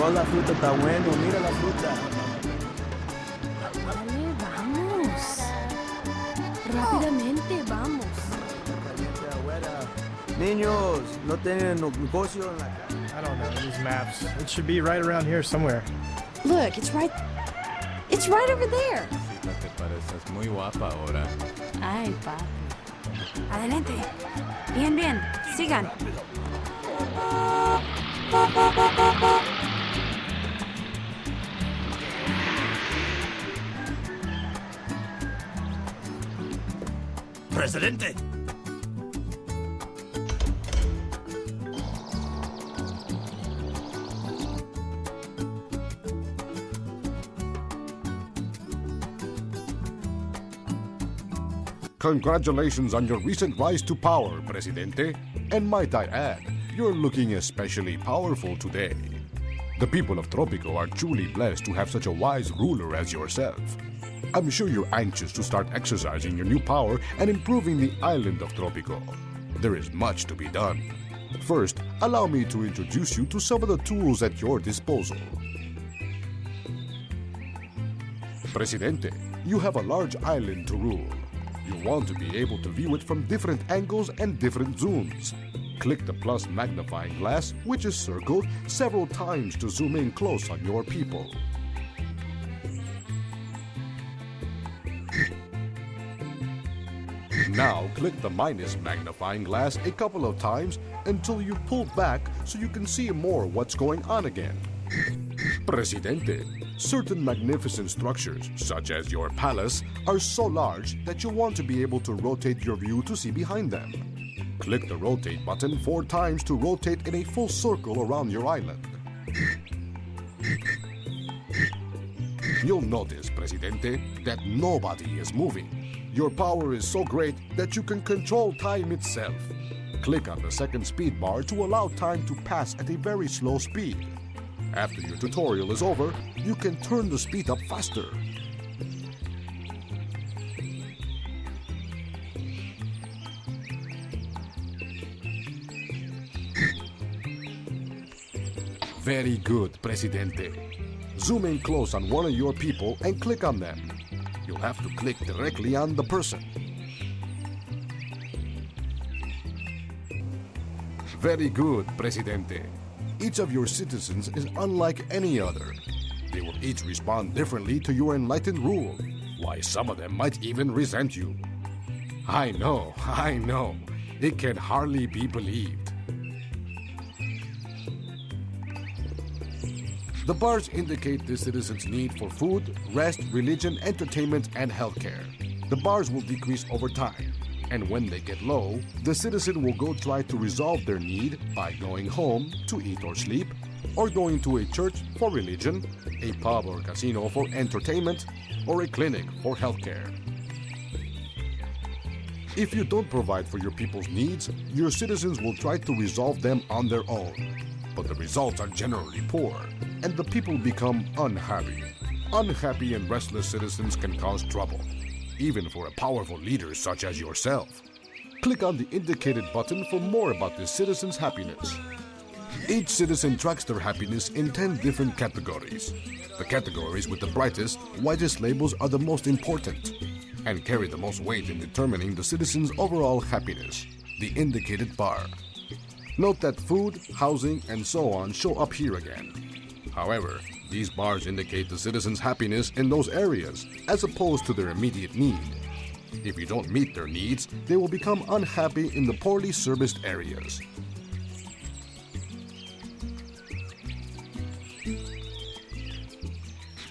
Toda la fruta está bueno, mira la fruta. Dale, vamos. Rápidamente, vamos. Niños, no tienen negocio en la casa. I don't know, these maps. It should be right around here somewhere. Look, it's right over there. Cita, te pareces muy guapa ahora. Ay, papi. Adelante. Bien, bien. Sigan. ¡Presidente! Congratulations on your recent rise to power, Presidente. And might I add, you're looking especially powerful today. The people of Tropico are truly blessed to have such a wise ruler as yourself. I'm sure you're anxious to start exercising your new power and improving the island of Tropico. There is much to be done. First, allow me to introduce you to some of the tools at your disposal. Presidente, you have a large island to rule. You want to be able to view it from different angles and different zooms. Click the plus magnifying glass, which is circled, several times to zoom in close on your people. Now click the minus magnifying glass a couple of times until you pull back so you can see more what's going on again. Presidente, certain magnificent structures, such as your palace, are so large that you want to be able to rotate your view to see behind them. Click the rotate button 4 times to rotate in a full circle around your island. You'll notice, Presidente, that nobody is moving. Your power is so great that you can control time itself. Click on the second speed bar to allow time to pass at a very slow speed. After your tutorial is over, you can turn the speed up faster. Very good, Presidente. Zoom in close on one of your people and click on them. You'll have to click directly on the person. Very good, Presidente. Each of your citizens is unlike any other. They will each respond differently to your enlightened rule. Why, some of them might even resent you. I know. It can hardly be believed. The bars indicate the citizens' need for food, rest, religion, entertainment, and healthcare. The bars will decrease over time, and when they get low, the citizen will go try to resolve their need by going home to eat or sleep, or going to a church for religion, a pub or casino for entertainment, or a clinic for healthcare. If you don't provide for your people's needs, your citizens will try to resolve them on their own. But the results are generally poor, and the people become unhappy. Unhappy and restless citizens can cause trouble, even for a powerful leader such as yourself. Click on the indicated button for more about the citizen's happiness. Each citizen tracks their happiness in 10 different categories. The categories with the brightest, whitest labels are the most important and carry the most weight in determining the citizen's overall happiness, the indicated bar. Note that food, housing, and so on show up here again. However, these bars indicate the citizens' happiness in those areas, as opposed to their immediate need. If you don't meet their needs, they will become unhappy in the poorly serviced areas.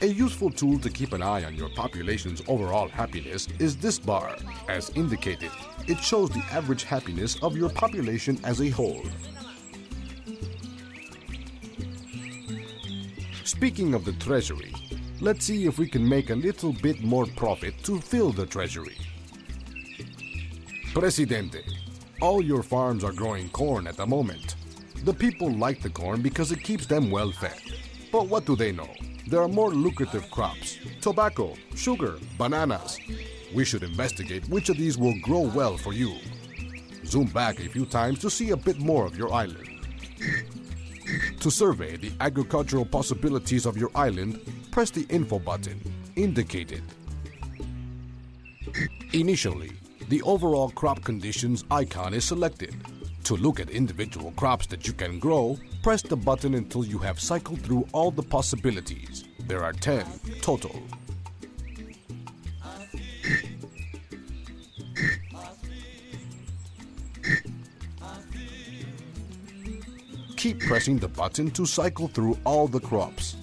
A useful tool to keep an eye on your population's overall happiness is this bar. As indicated, it shows the average happiness of your population as a whole. Speaking of the treasury, let's see if we can make a little bit more profit to fill the treasury. Presidente, all your farms are growing corn at the moment. The people like the corn because it keeps them well fed. But what do they know? There are more lucrative crops: tobacco, sugar, bananas. We should investigate which of these will grow well for you. Zoom back a few times to see a bit more of your island. To survey the agricultural possibilities of your island, press the info button indicated. Initially, the overall crop conditions icon is selected. To look at individual crops that you can grow, press the button until you have cycled through all the possibilities. There are 10 total. Keep pressing the button to cycle through all the crops.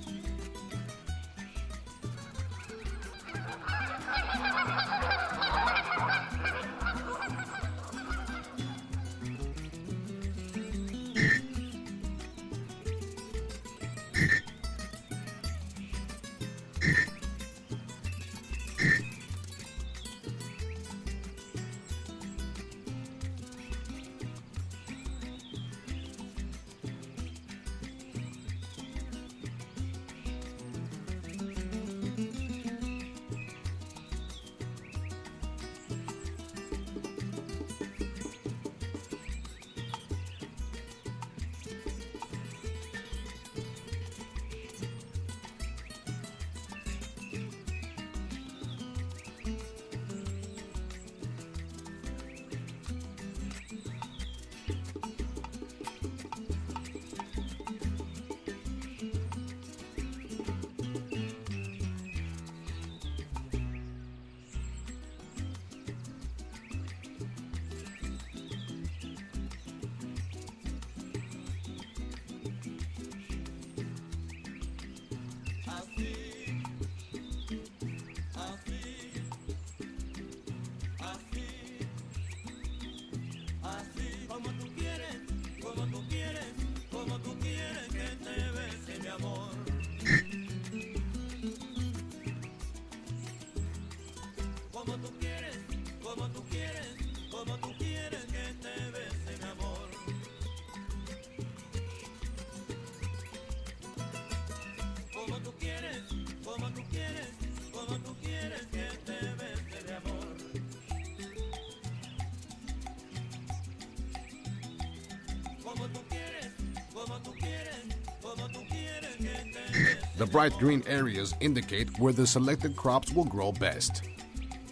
The bright green areas indicate where the selected crops will grow best.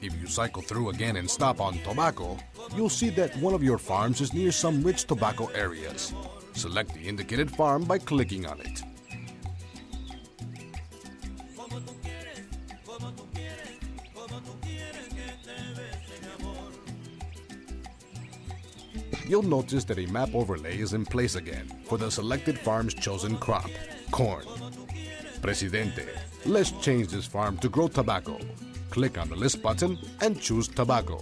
If you cycle through again and stop on tobacco, you'll see that one of your farms is near some rich tobacco areas. Select the indicated farm by clicking on it. You'll notice that a map overlay is in place again for the selected farm's chosen crop, corn. Presidente, let's change this farm to grow tobacco. Click on the list button and choose tobacco.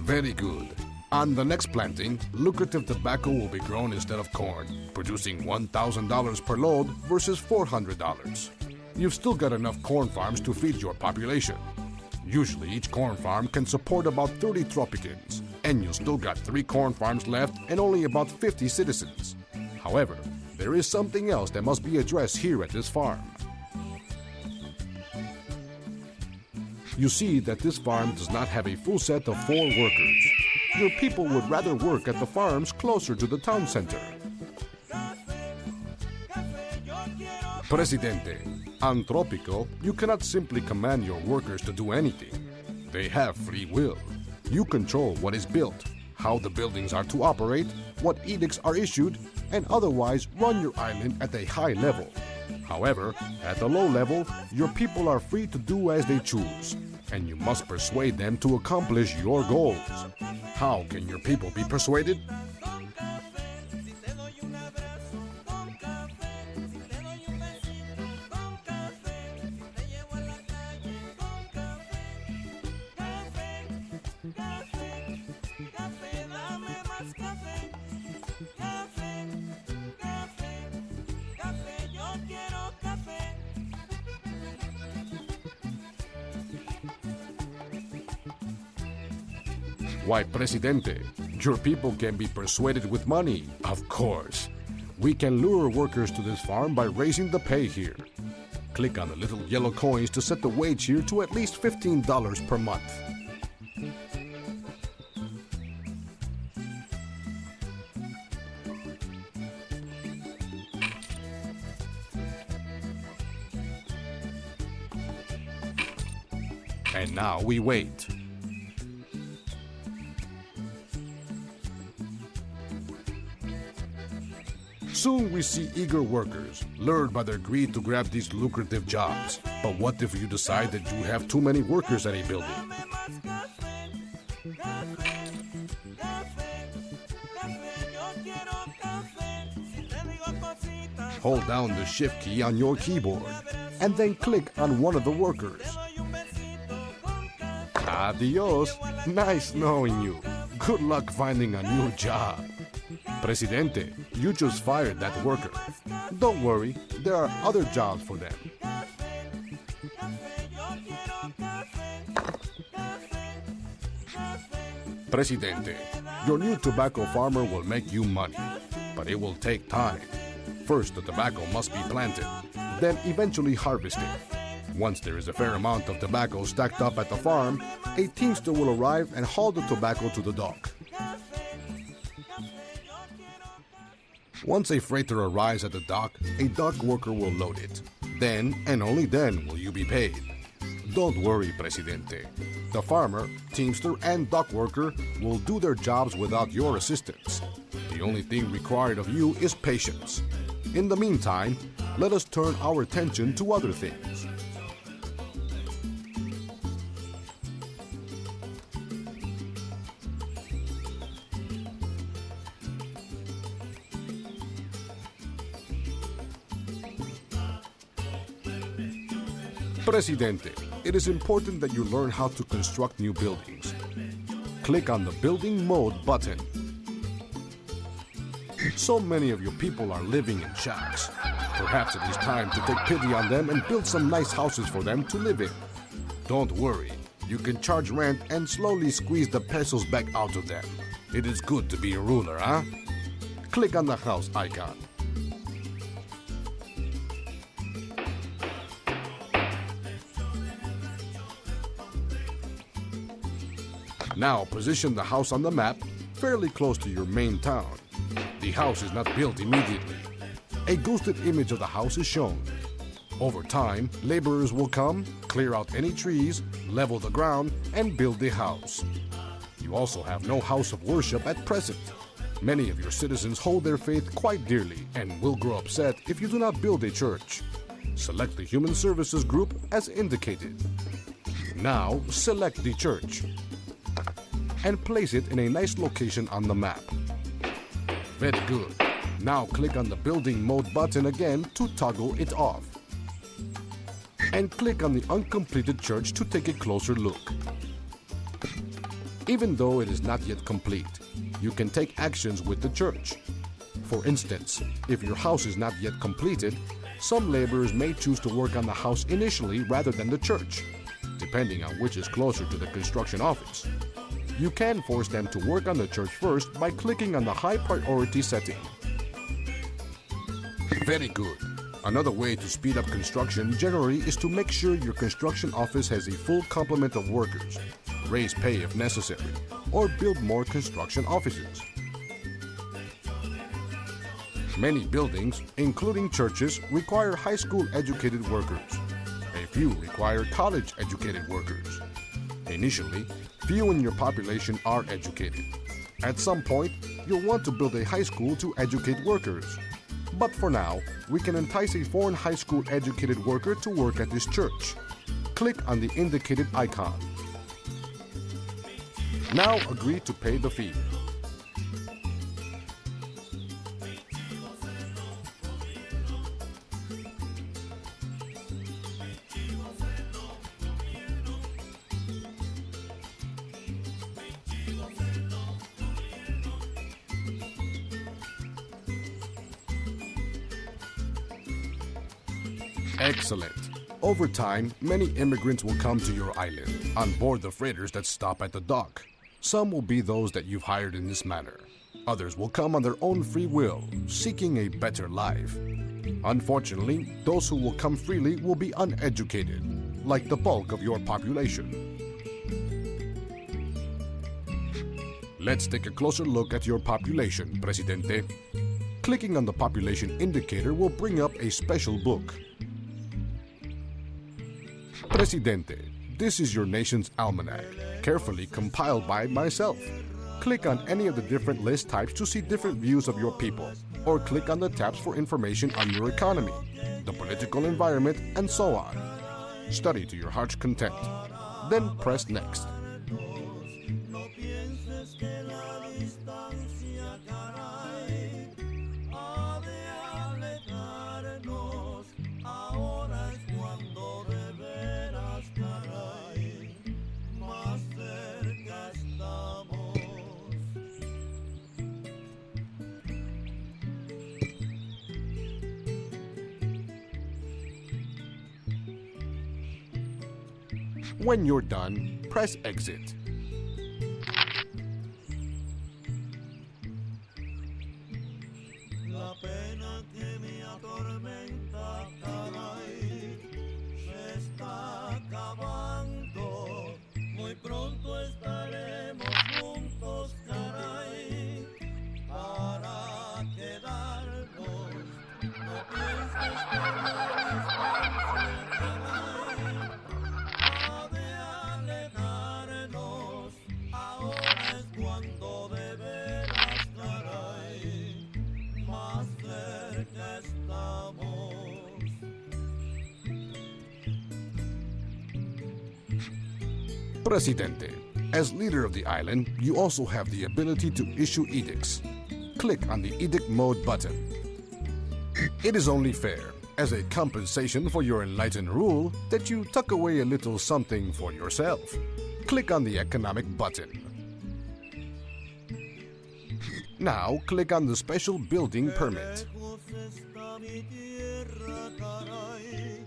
Very good. On the next planting, lucrative tobacco will be grown instead of corn, producing $1,000 per load versus $400. You've still got enough corn farms to feed your population. Usually each corn farm can support about 30 Tropicans, and you still got 3 corn farms left and only about 50 citizens. However, there is something else that must be addressed here at this farm. You see that this farm does not have a full set of 4 workers. Your people would rather work at the farms closer to the town center. Presidente, on Tropico, you cannot simply command your workers to do anything. They have free will. You control what is built, how the buildings are to operate, what edicts are issued, and otherwise run your island at a high level. However, at the low level, your people are free to do as they choose, and you must persuade them to accomplish your goals. How can your people be persuaded? Why, Presidente, your people can be persuaded with money, of course. We can lure workers to this farm by raising the pay here. Click on the little yellow coins to set the wage here to at least $15 per month. And now we wait. Soon we see eager workers, lured by their greed to grab these lucrative jobs. But what if you decide that you have too many workers at a building? Hold down the Shift key on your keyboard, and then click on one of the workers. Adios. Nice knowing you. Good luck finding a new job. Presidente, you just fired that worker. Don't worry, there are other jobs for them. Presidente, your new tobacco farmer will make you money, but it will take time. First, the tobacco must be planted, then eventually harvested. Once there is a fair amount of tobacco stacked up at the farm, a teamster will arrive and haul the tobacco to the dock. Once a freighter arrives at the dock, a dock worker will load it. Then, and only then, will you be paid. Don't worry, Presidente. The farmer, teamster, and dock worker will do their jobs without your assistance. The only thing required of you is patience. In the meantime, let us turn our attention to other things. Presidente, it is important that you learn how to construct new buildings. Click on the Building Mode button. So many of your people are living in shacks. Perhaps it is time to take pity on them and build some nice houses for them to live in. Don't worry, you can charge rent and slowly squeeze the pesos back out of them. It is good to be a ruler, huh? Click on the house icon. Now position the house on the map fairly close to your main town. The house is not built immediately. A ghosted image of the house is shown. Over time, laborers will come, clear out any trees, level the ground, and build the house. You also have no house of worship at present. Many of your citizens hold their faith quite dearly and will grow upset if you do not build a church. Select the Human Services group as indicated. Now, select the church and place it in a nice location on the map. Very good. Now click on the Building Mode button again to toggle it off. And click on the uncompleted church to take a closer look. Even though it is not yet complete, you can take actions with the church. For instance, if your house is not yet completed, some laborers may choose to work on the house initially rather than the church, depending on which is closer to the construction office. You can force them to work on the church first by clicking on the high priority setting. Very good. Another way to speed up construction generally is to make sure your construction office has a full complement of workers, raise pay if necessary, or build more construction offices. Many buildings, including churches, require high school educated workers. A few require college educated workers. Initially, few in your population are educated. At some point, you'll want to build a high school to educate workers. But for now, we can entice a foreign high school educated worker to work at this church. Click on the indicated icon. Now agree to pay the fee. Excellent. Over time, many immigrants will come to your island on board the freighters that stop at the dock. Some will be those that you've hired in this manner. Others will come on their own free will, seeking a better life. Unfortunately, those who will come freely will be uneducated, like the bulk of your population. Let's take a closer look at your population, Presidente. Clicking on the population indicator will bring up a special book. Presidente, this is your nation's almanac, carefully compiled by myself. Click on any of the different list types to see different views of your people, or click on the tabs for information on your economy, the political environment, and so on. Study to your heart's content. Then press Next. When you're done, press Exit. La pena que me atormenta, caray, se está acabando. Muy pronto estaremos juntos, caray, para quedarnos. No pienses que la distancia, caray, ha de alejarnos. Ahora es cuando de veras, caray, más cerca estamos. Presidente, as leader of the island, you also have the ability to issue edicts. Click on the Edict Mode button. It is only fair, as a compensation for your enlightened rule, that you tuck away a little something for yourself. Click on the Economic button. Now, click on the Special Building Permit. Lejos está mi tierra, caray,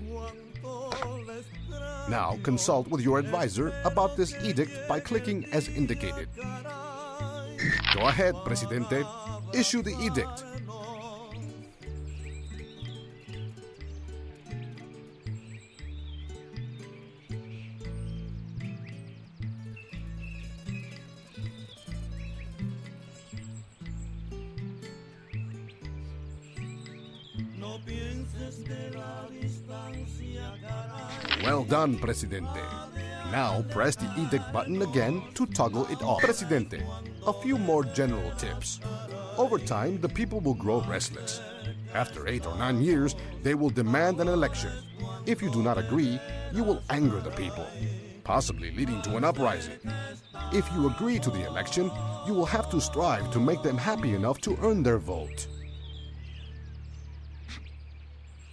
cuánto la extraño. Now, consult with your advisor about this edict by clicking as indicated. Go ahead, Presidente. Issue the edict. No pienses que la distancia, caray. Well done, Presidente. Now press the edict button again to toggle it off. Presidente, a few more general tips. Over time, the people will grow restless. After 8 or 9 years, they will demand an election. If you do not agree, you will anger the people, possibly leading to an uprising. If you agree to the election, you will have to strive to make them happy enough to earn their vote.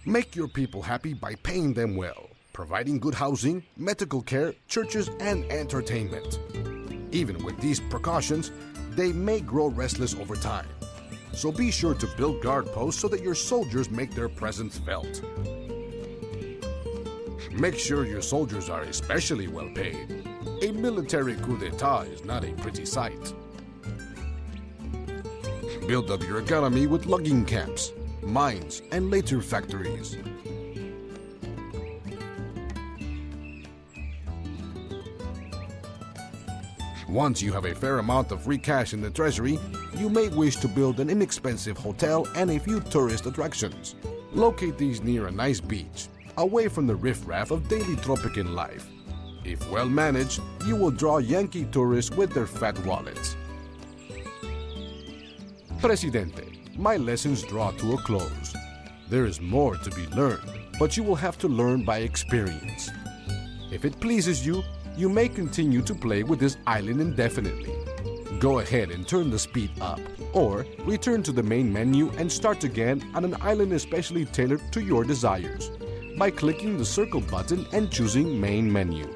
Make your people happy by paying them well, providing good housing, medical care, churches, and entertainment. Even with these precautions, they may grow restless over time. So be sure to build guard posts so that your soldiers make their presence felt. Make sure your soldiers are especially well paid. A military coup d'etat is not a pretty sight. Build up your economy with logging camps, mines, and later factories. Once you have a fair amount of free cash in the treasury, you may wish to build an inexpensive hotel and a few tourist attractions. Locate these near a nice beach, away from the riffraff of daily Tropican life. If well managed, you will draw Yankee tourists with their fat wallets. Presidente, my lessons draw to a close. There is more to be learned, but you will have to learn by experience. If it pleases you, you may continue to play with this island indefinitely. Go ahead and turn the speed up, or return to the main menu and start again on an island especially tailored to your desires by clicking the circle button and choosing Main Menu.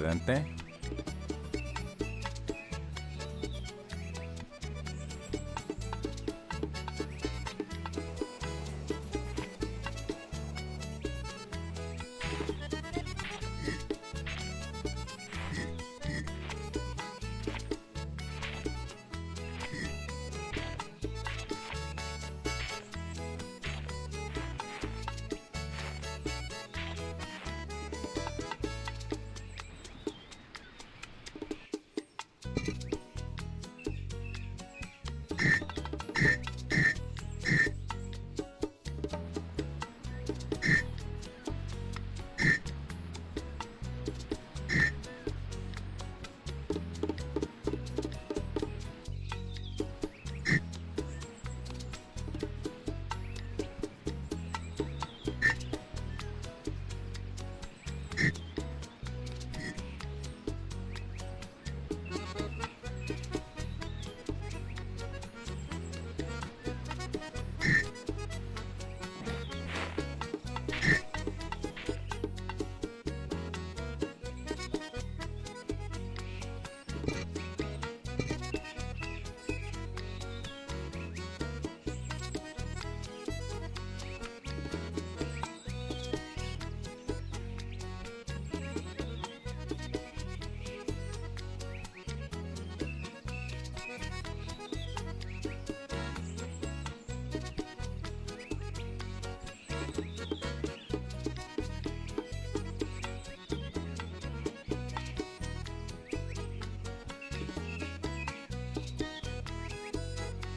antecedente.